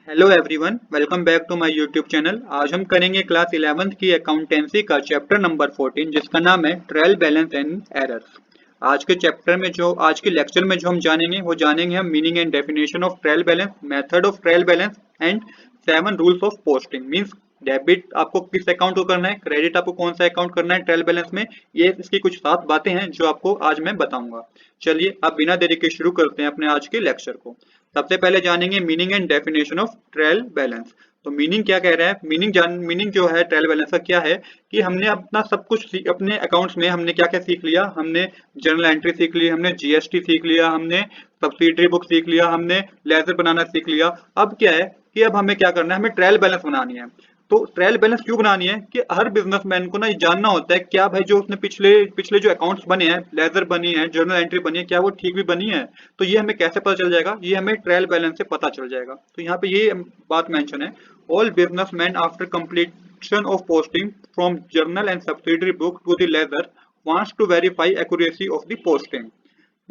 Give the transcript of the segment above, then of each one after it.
Hello everyone, welcome back to my YouTube channel. आज हम करेंगे क्लास 11th की अकाउंटेंसी का चैप्टर नंबर 14 जिसका नाम है ट्रायल बैलेंस एंड एरर्स। आज के लेक्चर में जो हम जानेंगे हम meaning and definition of trial balance, method of trial balance and 7 rules of posting. Means debit आपको किस अकाउंट को करना है, क्रेडिट आपको कौन सा अकाउंट करना है ट्रायल बैलेंस में। ये इसकी कुछ 7 बातें हैं जो आपको आज मैं बताऊंगा। चलिए अब बिना देरी के शुरू करते हैं अपने आज के लेक्चर को। सबसे पहले जानेंगे meaning and definition of trial balance. तो मीनिंग क्या कह रहा है, मीनिंग जो है ट्रायल बैलेंस का क्या है कि हमने अपना सब कुछ अपने अकाउंट्स में हमने क्या क्या सीख लिया। हमने जर्नल एंट्री सीख ली, हमने जीएसटी सीख लिया, हमने सब्सिडरी बुक सीख लिया, हमने लेजर बनाना सीख लिया। अब क्या है कि अब हमें क्या करना है, हमें ट्रायल बैलेंस बनानी है। तो ट्रायल बैलेंस क्यों बनानी है कि हर बिजनेसमैन को ना ये जानना होता है क्या भाई जो उसने पिछले पिछले जो अकाउंट्स बने हैं, लेजर बनी है, जर्नल एंट्री बनी है, क्या वो ठीक भी बनी है। तो ये हमें कैसे पता चल जाएगा, ये हमें ट्रायल बैलेंस से पता चल जाएगा। तो यहाँ पे ये बात मेंशन है, all businessman after completion of posting from journal and subsidiary book to the ledger wants to verify accuracy of the posting.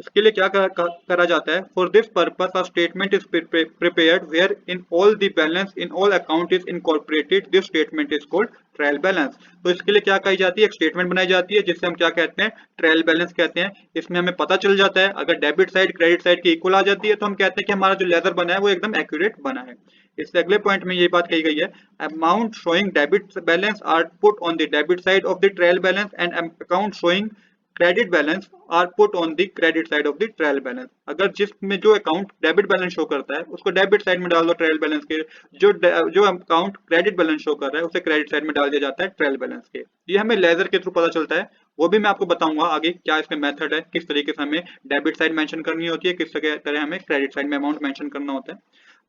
इसके लिए क्या करा जाता है, for this purpose a statement is prepared where in all the balance in all account is incorporated, this statement is called trial balance. तो इसके लिए क्या कही जाती है, एक स्टेटमेंट बनाई जाती है जिससे हम क्या कहते हैं, ट्रायल बैलेंस कहते हैं। इसमें हमें पता चल जाता है अगर डेबिट साइड क्रेडिट साइड की इक्वल आ जाती है तो हम कहते हैं कि हमारा जो लेजर बना है वो एकदम एक्यूरेट बना है। इससे अगले पॉइंट में ये बात कही गई है, amount showing debit balance are put on the debit side of the trial balance and account showing credit balance are put on the credit side of the trial balance. अगर जिसमें जो अकाउंट डेबिट बैलेंस शो करता है उसको debit side में डाल दो trial balance के, जो अकाउंट क्रेडिट बैलेंस शो कर रहा है उसे क्रेडिट साइड में डाल दिया जाता है ट्रायल बैलेंस के। ये हमें लेजर के थ्रू पता चलता है, वो भी मैं आपको बताऊंगा आगे क्या इसमें मेथड है, किस तरीके से हमें डेबिट साइड मेंशन करनी होती है, किस तरह हमें क्रेडिट साइड में अमाउंट मेंशन करना होता है।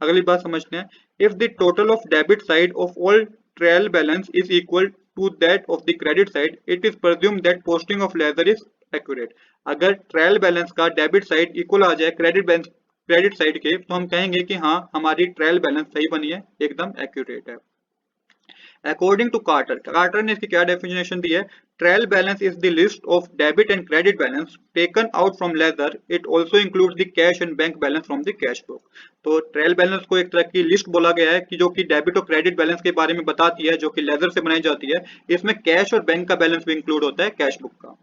अगली बात समझते हैं, if the total of debit side of all trial balance is equal to that of the credit side it is presumed that posting of ledger is accurate. अगर trial balance का debit side equal आ जाए credit side के तो हम कहेंगे कि हाँ हमारी ट्रायल बैलेंस सही बनी है, एकदम एक्यूरेट है। अकॉर्डिंग टू कार्टर ने इसकी क्या डेफिनेशन दी है, trial balance is the list of debit and credit balance taken out from ledger, it also includes the cash and bank balance from the cash book. तो trial balance को एक तरह की लिस्ट बोला गया है कि जो कि डेबिट और क्रेडिट बैलेंस के बारे में बताती है, जो कि लेजर से बनाई जाती है। इसमें कैश और बैंक का बैलेंस भी इंक्लूड होता है कैश बुक का।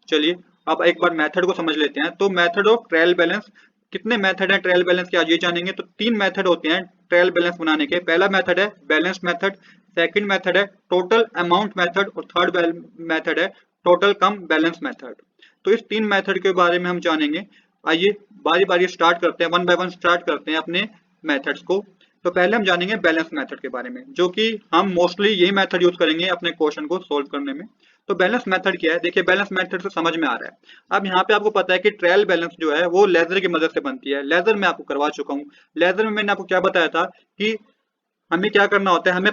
चलिए अब एक बार मेथड को समझ लेते हैं। तो मेथड ऑफ ट्रायल बैलेंस, कितने मेथड है ट्रायल बैलेंस के आज ये जानेंगे। तो 3 मेथड होते हैं ट्रायल बैलेंस बनाने के। पहला मेथड है बैलेंस मेथड, सेकंड मेथड है टोटल अमाउंट मेथड और थर्ड मेथड है टोटल कम बैलेंस मेथड। तो इस 3 मेथड के बारे में हम जानेंगे। आइए बारी बारी स्टार्ट करते हैं, वन बाय वन स्टार्ट करते हैं अपने मेथड्स को। तो पहले हम जानेंगे बैलेंस मेथड के बारे में, जो कि हम मोस्टली यही मेथड यूज करेंगे अपने क्वेश्चन को सोल्व करने में। तो बैलेंस मेथड क्या है, देखिए बैलेंस मेथड से समझ में आ रहा है। अब यहाँ पे आपको पता है कि ट्रायल बैलेंस जो है वो लेजर की मदद से बनती है। लेजर में आपको करवा चुका हूँ। लेजर में मैंने आपको क्या बताया था कि हमें क्या करना होता है, हमें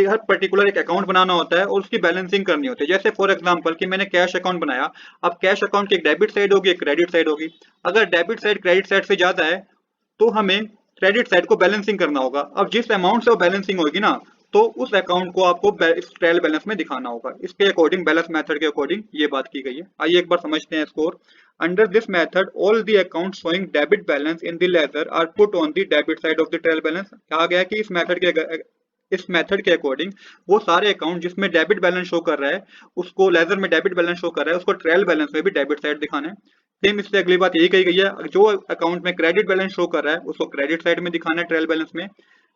हर पर्टिकुलर एक अकाउंट बनाना होता है और उसकी बैलेंसिंग करनी होती है। जैसे फॉर एग्जांपल कि मैंने कैश अकाउंट बनाया, अब कैश अकाउंट की एक डेबिट साइड होगी, एक क्रेडिट साइड होगी। अगर डेबिट साइड क्रेडिट साइड से ज्यादा है तो हमें क्रेडिट साइड को बैलेंसिंग करना होगा। अब जिस अमाउंट से वो बैलेंसिंग होगी ना, तो उस अकाउंट को आपको ट्रायल बैलेंस में दिखाना होगा। इसके अकॉर्डिंग बैलेंस मेथड के अकॉर्डिंग ये बात की गई है। आइए एक बार समझते हैं score. Under this method all the account showing debit balance in the ledger are put on the debit side of the trial balance. कहा गया कि इस मेथड के अकॉर्डिंग वो सारे अकाउंट जिसमें डेबिट बैलेंस शो कर रहा है, उसको लेजर में डेबिट बैलेंस शो कर रहा है, उसको ट्रायल बैलेंस में भी डेबिट साइड दिखाना है। सेम इससे अगली बात यही कही गई है, जो अकाउंट में क्रेडिट बैलेंस शो कर रहा है उसको क्रेडिट साइड में दिखाना है ट्रायल बैलेंस में।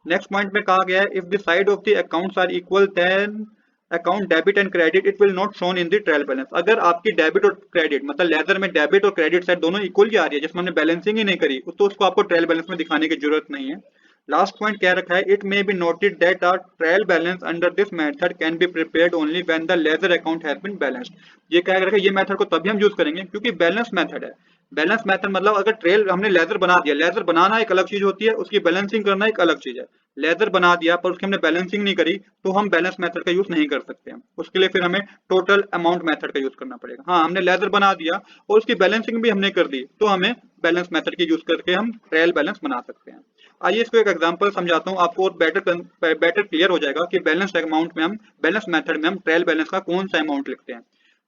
नेक्स्ट पॉइंट में कहा गया है, if the side of the accounts are equal then account debit and credit it will not shown in the trial balance. अगर आपकी डेबिट और क्रेडिट मतलब लेजर में डेबिट और क्रेडिट साइड दोनों इक्वल ही आ रही है, जिसमें हमने बैलेंसिंग ही नहीं करी, तो उसको आपको ट्रायल बैलेंस में दिखाने की जरूरत नहीं है। लास्ट पॉइंट क्या रखा है, it may be noted that our trial balance under this method can be prepared only when the ledger account has been balanced. ये क्या रखा है, ये मेथड को तभी हम यूज करेंगे क्योंकि बैलेंस मेथड है। बैलेंस मेथड मतलब अगर ट्रेल हमने लेजर बना दिया, लेजर बनाना एक अलग चीज होती है, उसकी बैलेंसिंग करना एक अलग चीज है। लेजर बना दिया पर उसकी हमने बैलेंसिंग नहीं करी तो हम बैलेंस मेथड का यूज नहीं कर सकते हैं। उसके लिए फिर हमें टोटल अमाउंट मेथड का यूज करना पड़ेगा। हाँ, हमने लेजर बना दिया और उसकी बैलेंसिंग भी हमने कर दी तो हमें बैलेंस मेथड की यूज करके हम ट्रायल बैलेंस बना सकते हैं। आइए इसको एक एग्जांपल समझाता हूँ आपको, और बेटर क्लियर हो जाएगा कि बैलेंस अमाउंट में हम बैलेंस मेथड में हम ट्रायल बैलेंस का कौन सा अमाउंट लिखते हैं।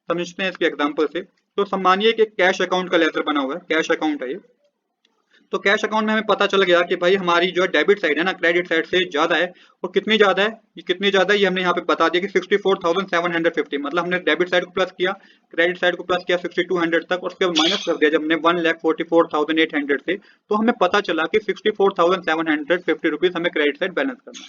समझते हैं इसके एग्जांपल से। तो मानिए कि कैश अकाउंट का लेजर बना हुआ है, कैश अकाउंट है ये। तो कैश अकाउंट में हमें पता चल गया कि भाई हमारी जो है डेबिट साइड है ना क्रेडिट साइड से ज्यादा है। और कितनी ज्यादा है, ये कितनी ज्यादा है ये हमने यहाँ पे बता दिया कि 64,750। मतलब हमने डेबिट साइड को प्लस किया, क्रेडिट साइड को प्लस किया 6200 तक, और उसके बाद माइनस कर दिया जब हमने 1,44,800 से, तो हमें पता चला कि 64,750 रुपीज हमें क्रेडिट साइड बैलेंस करना है।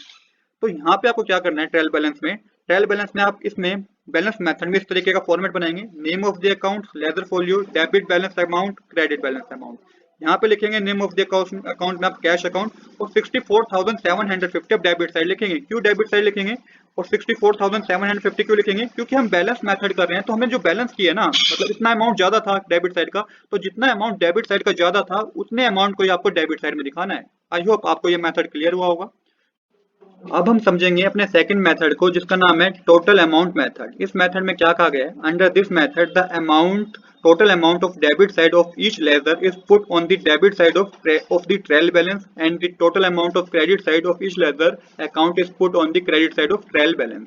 तो यहाँ पे आपको क्या करना है, ट्रायल बैलेंस में, ट्रायल बैलेंस में आप इसमें बैलेंस मेथड में इस तरीके का फॉर्मेट बनाएंगे, name of the account, ledger folio, debit balance amount, credit balance amount. यहाँ पे लिखेंगे नेम ऑफ द अकाउंट में आप कैश अकाउंट, और 64,750 आप डेबिट साइड लिखेंगे। क्यों डेबिट साइड लिखेंगे और 64,750 क्यों लिखेंगे, क्योंकि हम बैलेंस मेथड कर रहे हैं, तो हमें जो बैलेंस किया ना, मतलब इतना अमाउंट ज्यादा था डेबिट साइड का, तो जितना अमाउंट डेबिट साइड का ज्यादा था उतने अमाउंट को ही आपको डेबिट साइड में दिखाना है। आई होप आपको ये मेथड क्लियर हुआ होगा। अब हम समझेंगे अपने सेकंड मेथड को, जिसका नाम है टोटल अमाउंट मेथड। इस मेथड में क्या कहा गया है, under this method the amount total amount of debit side of each ledger is put on the debit side of the trial balance, and the total amount of credit side of each ledger account is put on the credit side of trial balance.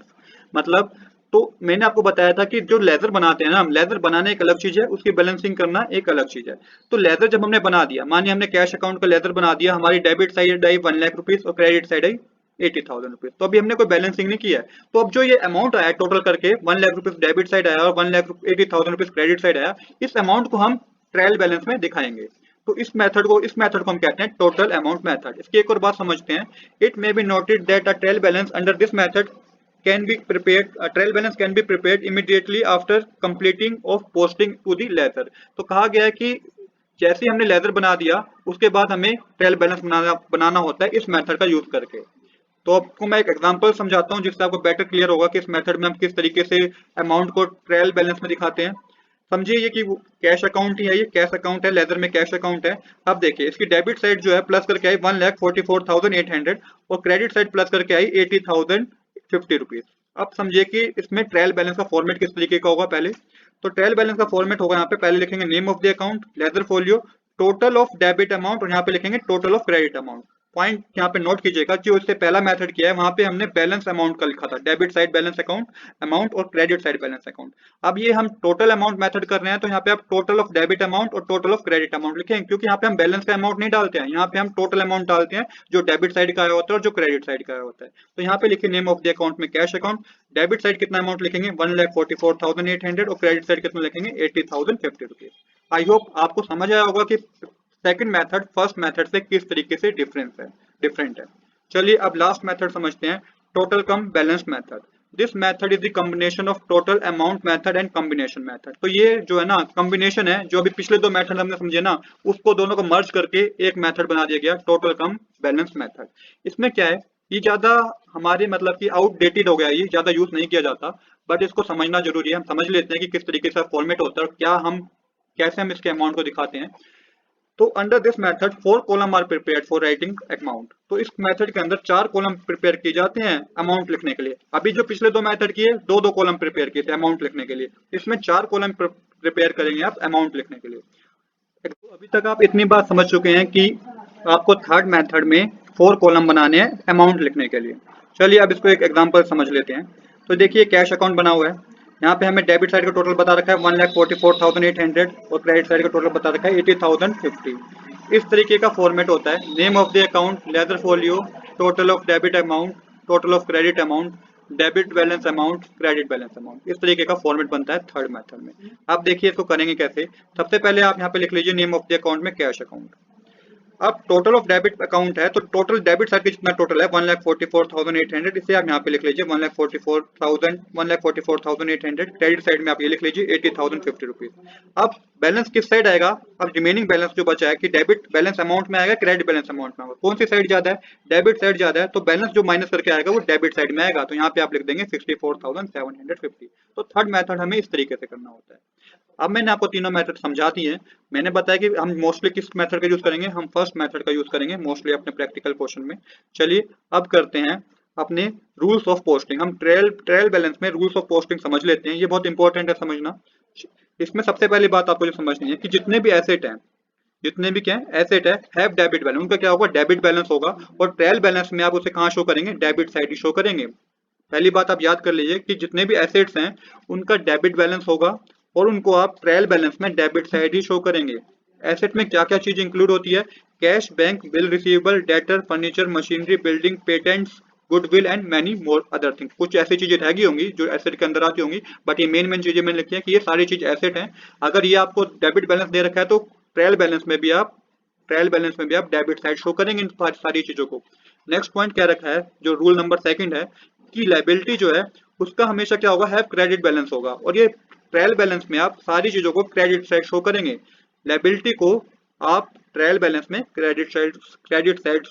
मतलब तो मैंने आपको बताया था कि जो laser बनाते हैं ना, हम लेजर बनाना एक अलग चीज है, उसकी बैलेंसिंग करना एक अलग चीज है। तो लेजर जब हमने बना दिया, मानिए हमने कैश अकाउंट का लेजर बना दिया, हमारी debit side I 1 lakh rupees और क्रेडिट साइड आई 80,000 रुपीज, तो अभी हमने कोई बैलेंसिंग नहीं किया है। तो अब जो ये अमाउंट आया टोटल करके 1 लाख रुपीज डेबिट साइड आया और 1,80,000 रुपीज क्रेडिट साइड आया, इस अमाउंट को हम ट्रायल बैलेंस में दिखाएंगे। तो इस मेथड को हम कहते हैं टोटल अमाउंट मेथड। इसकी एक और बात समझते हैं, it may be noted that a trial balance under this method can be prepared, a trial balance can be prepared immediately after completing of posting to the ledger। तो कहा गया है कि जैसे ही हमने लेजर बना दिया उसके बाद हमें ट्रायल बैलेंस बनाना होता है इस मेथड का यूज करके। तो आपको मैं एक एग्जांपल समझाता हूँ जिससे आपको बेटर क्लियर होगा कि इस मेथड में हम किस तरीके से अमाउंट को ट्रायल बैलेंस में दिखाते हैं। समझिए ये कि कैश अकाउंट ही है, ये कैश अकाउंट है, लेजर में कैश अकाउंट है। अब देखिए इसकी डेबिट साइड जो है प्लस करके आई 1,44,800 और क्रेडिट साइड प्लस करके आई 80,050 रुपीज। अब समझिए कि इसमें ट्रायल बैलेंस का फॉर्मेट किस तरीके का होगा। पहले तो ट्रायल बैलेंस का फॉर्मेट होगा, यहाँ पे पहले लिखेंगे name of the account, ledger folio, total of debit amount, और यहाँ पे लिखेंगे total of credit amount. Point यहाँ पे नोट कीजिएगा, जो इससे पहला मेथड किया है वहां पे हमने बैलेंस अमाउंट का लिखा था, debit side balance account amount और क्रेडिट साइड बैलेंस अकाउंट। अब ये हम टोटल अमाउंट मेथड कर रहे हैं, तो यहाँ पे आप टोटल ऑफ डेबिट अमाउंट और टोटल ऑफ क्रेडिट अमाउंट लिखेंगे, क्योंकि यहाँ पे हम बैलेंस का अमाउंट नहीं डालते हैं, यहाँ पे हम टोटल अमाउंट डालते हैं जो डेबिट साइड का आया होता है और जो क्रेडिट साइड का आया होता है। तो यहाँ पे लिखिए नेम ऑफ द अकाउंट में कैश अकाउंट, डेबिट साइड कितना अमाउंट लिखेंगे 1,44,800 और क्रेडिट साइड कितना लिखेंगे 80,050 रुपीज। आई होप आपको समझ आया होगा कि सेकंड मेथड फर्स्ट मेथड से किस तरीके से डिफरेंट है। चलिए अब लास्ट मेथड समझते हैं, total come balance method. This method is the combination of total amount method and combination method. तो ये जो है ना कॉम्बिनेशन है, जो अभी पिछले दो मेथड हमने समझे ना, उसको दोनों को मर्ज करके एक मेथड बना दिया गया, टोटल कम बैलेंस मेथड। इसमें क्या है, ये ज्यादा हमारे मतलब कि आउटडेटेड हो गया, ये ज्यादा यूज नहीं किया जाता, बट इसको समझना जरूरी है। हम समझ लेते हैं कि किस तरीके से फॉर्मेट होता है और क्या हम कैसे हम इसके अमाउंट को दिखाते हैं। तो under this method 4 column are prepared for writing amount. तो इस मेथड के अंदर 4 कॉलम प्रिपेयर किए जाते हैं अमाउंट लिखने के लिए। अभी जो पिछले दो मेथड किए दो कॉलम प्रिपेयर किए थे अमाउंट लिखने के लिए, इसमें 4 कॉलम प्रिपेयर करेंगे आप अमाउंट लिखने के लिए। तो अभी तक आप इतनी बात समझ चुके हैं कि आपको थर्ड मेथड में 4 कॉलम बनाने हैं अमाउंट लिखने के लिए। चलिए अब इसको एक एग्जांपल समझ लेते हैं। तो देखिए कैश अकाउंट बना हुआ है, यहाँ पे हमें डेबिट साइड का टोटल बता रखा है 1,44,800 और क्रेडिट साइड का टोटल बता रखा है 80,050। इस तरीके का फॉर्मेट होता है, name of the account, ledger folio, total of debit amount, total of credit amount, debit balance amount, credit balance amount. इस तरीके का फॉर्मेट बनता है थर्ड मेथड में। अब देखिए इसको करेंगे कैसे। सबसे पहले आप यहाँ पे लिख लीजिए नेम ऑफ द अकाउंट में कैश अकाउंट। अब टोटल ऑफ डेबिट अकाउंट है, तो टोटल डेबिट साइड का जितना टोटल है 1,44,800, इसे आप यहाँ पे लिख लीजिए 1,44,800। क्रेडिट साइड में आप ये लिख लीजिए 80,050 रुपीज। अब बैलेंस किस साइड आएगा, अब रिमेनिंग बैलेंस जो बचा है कि डेबिट बैलेंस अमाउंट में आएगा क्रेडिट बैलेंस अमाउंट में आएगा, कौन सी साइड ज्यादा है, डेबिट साइड ज्यादा है, तो बैलेंस जो माइनस करके आएगा वो डेबिट साइड में आएगा, तो यहाँ पे आप लिख देंगे 64,750। तो थर्ड मेथड हमें इस तरीके से करना होता है। अब मैंने आपको तीनों मेथड समझा दी है। मैंने बताया कि हम मोस्टली किस मेथड का यूज करेंगे, हम फर्स्ट मेथड का यूज करेंगे मोस्टली अपने प्रैक्टिकल पोर्शन में। चलिए अब करते हैं अपने रूल्स ऑफ पोस्टिंग। हम ट्रायल बैलेंस में रूल्स ऑफ पोस्टिंग समझ लेते हैं, ये बहुत इंपॉर्टेंट है समझना। इसमें सबसे पहली बात आपको जो समझनी है कि जितने भी एसेट हैं, जितने भी क्या है एसेट है हैव डेबिट बैलेंस, उनका क्या होगा डेबिट बैलेंस होगा। और ट्रायल बैलेंस में आप उसे कहाँ शो करेंगे, डेबिट साइड ही शो करेंगे। पहली बात आप याद कर लीजिए कि जितने भी एसेट्स हैं उनका डेबिट बैलेंस होगा और उनको आप ट्रायल बैलेंस में डेबिट साइड ही शो करेंगे। एसेट में क्या क्या चीज इंक्लूड होती है? Cash, bank, bill receivable, debtor, furniture, machinery, building, patents, goodwill and many more other thing. कुछ ऐसी चीजें रह गई होंगी जो एसेट के अंदर आती होंगी, बट ये मेन चीजें मैंने लिखी है कि ये सारी चीज एसेट है। अगर ये आपको डेबिट बैलेंस दे रखा है तो ट्रायल बैलेंस में भी आप डेबिट साइड शो करेंगे इन सारी चीजों को। नेक्स्ट पॉइंट क्या रखा है, जो रूल नंबर सेकंड है कि लायबिलिटी जो है उसका हमेशा क्या होगा, हैव क्रेडिट बैलेंस होगा। और ये ट्रायल बैलेंस में आप सारी चीजों को क्रेडिट साइड शो करेंगे। लायबिलिटी को आप ट्रायल बैलेंस में क्रेडिट साइड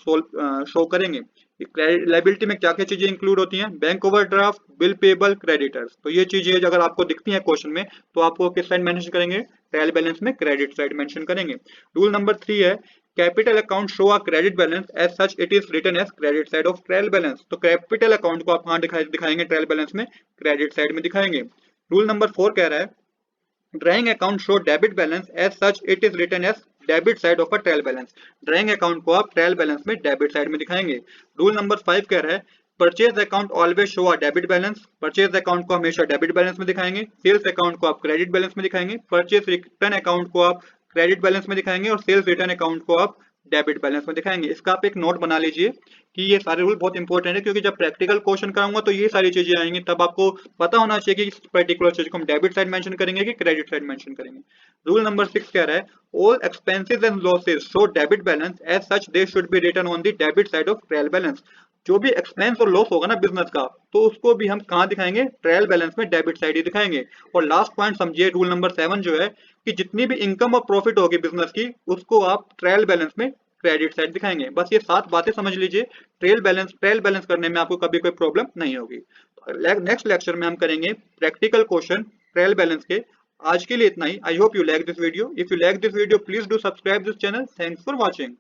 शो करेंगे। लायबिलिटी में क्या क्या चीजें इंक्लूड होती हैं? Bank overdraft, bill payable, creditors. तो ये चीजें अगर आपको दिखती हैं क्वेश्चन में तो आपको किस साइड मेंशन करेंगे? ट्रायल बैलेंस में क्रेडिट साइड मेंशन करेंगे। रूल नंबर 3 है capital account show a credit balance as such it is written as credit side of trial balance. तो कैपिटल अकाउंट को आप कहां दिखाएंगे? ट्रायल बैलेंस में क्रेडिट साइड में दिखाएंगे। रूल नंबर 4 कह रहा है drawing account show debit balance as such it is written as debit side of a trial balance. Drawing account को आप ट्रायल बैलेंस में डेबिट साइड में दिखाएंगे। रूल नंबर 5 कह रहा है purchase account always show a debit balance. Purchase account को हमेशा डेबिट बैलेंस में दिखाएंगे। सेल्स अकाउंट को आप क्रेडिट बैलेंस में दिखाएंगे। परचेज रिटर्न अकाउंट को आप क्रेडिट बैलेंस में दिखाएंगे और सेल्स रिटर्न अकाउंट को आप डेबिट बैलेंस में दिखाएंगे। इसका आप एक नोट बना लीजिए कि ये सारे रूल बहुत इंपॉर्टेंट है, क्योंकि जब प्रैक्टिकल क्वेश्चन कराऊंगा तो ये सारी चीजें आएंगी, तब आपको पता होना चाहिए कि इस पर्टिकुलर चीज को हम डेबिट साइड मेंशन करेंगे कि क्रेडिट साइड मेंशन करेंगे। रूल नंबर 6 कह रहा है all expenses and losses show debit balance as such they should be written on the debit side of trial balance. जो भी एक्सपेंस और लॉस होगा ना बिजनेस का, तो उसको भी हम कहाँ दिखाएंगे? ट्रायल बैलेंस में डेबिट साइड ही दिखाएंगे। और लास्ट पॉइंट समझिए, रूल नंबर 7 जो है कि जितनी भी इनकम और प्रॉफिट होगी बिजनेस की उसको आप ट्रायल बैलेंस में क्रेडिट साइड दिखाएंगे। बस ये 7 बातें समझ लीजिए, ट्रायल बैलेंस करने में आपको कभी कोई प्रॉब्लम नहीं होगी। नेक्स्ट लेक्चर में हम करेंगे प्रैक्टिकल क्वेश्चन ट्रायल बैलेंस के। आज के लिए इतना ही। I hope you like this video. If you like this video please do subscribe this channel. Thanks for watching.